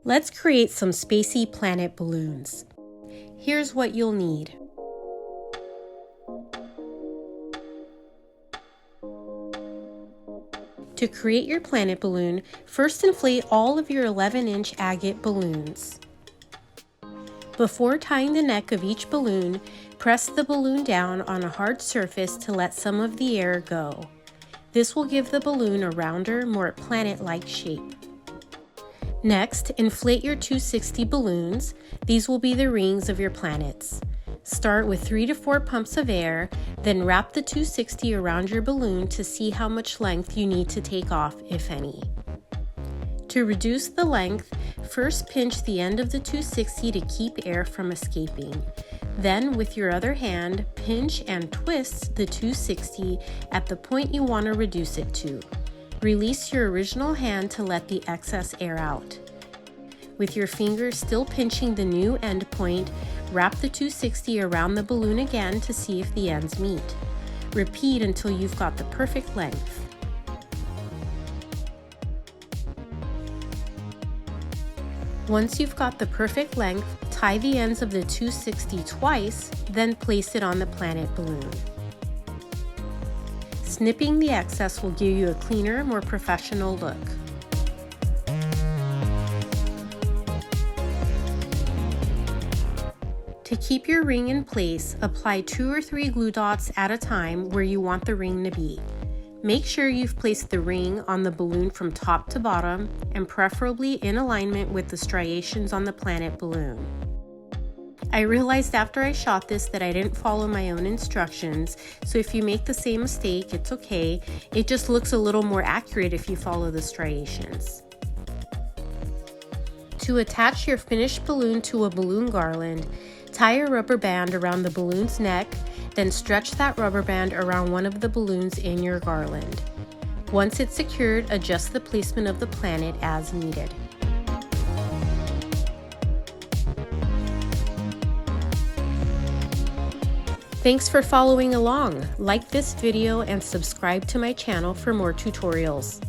Let's create some spacey planet balloons. Here's what you'll need. To create your planet balloon, first inflate all of your 11-inch agate balloons. Before tying the neck of each balloon, press the balloon down on a hard surface to let some of the air go. This will give the balloon a rounder, more planet-like shape. Next, inflate your 260 balloons. These will be the rings of your planets. Start with 3 to 4 pumps of air, then wrap the 260 around your balloon to see how much length you need to take off, if any. To reduce the length, first pinch the end of the 260 to keep air from escaping. Then, with your other hand, pinch and twist the 260 at the point you want to reduce it to. Release your original hand to let the excess air out. With your fingers still pinching the new end point, wrap the 260 around the balloon again to see if the ends meet. Repeat until you've got the perfect length. Once you've got the perfect length, tie the ends of the 260 twice, then place it on the planet balloon. Snipping the excess will give you a cleaner, more professional look. To keep your ring in place, apply 2 or 3 glue dots at a time where you want the ring to be. Make sure you've placed the ring on the balloon from top to bottom and preferably in alignment with the striations on the planet balloon. I realized after I shot this that I didn't follow my own instructions, so if you make the same mistake, it's okay. It just looks a little more accurate if you follow the striations. To attach your finished balloon to a balloon garland, tie a rubber band around the balloon's neck, then stretch that rubber band around one of the balloons in your garland. Once it's secured, adjust the placement of the planet as needed. Thanks for following along. Like this video and subscribe to my channel for more tutorials.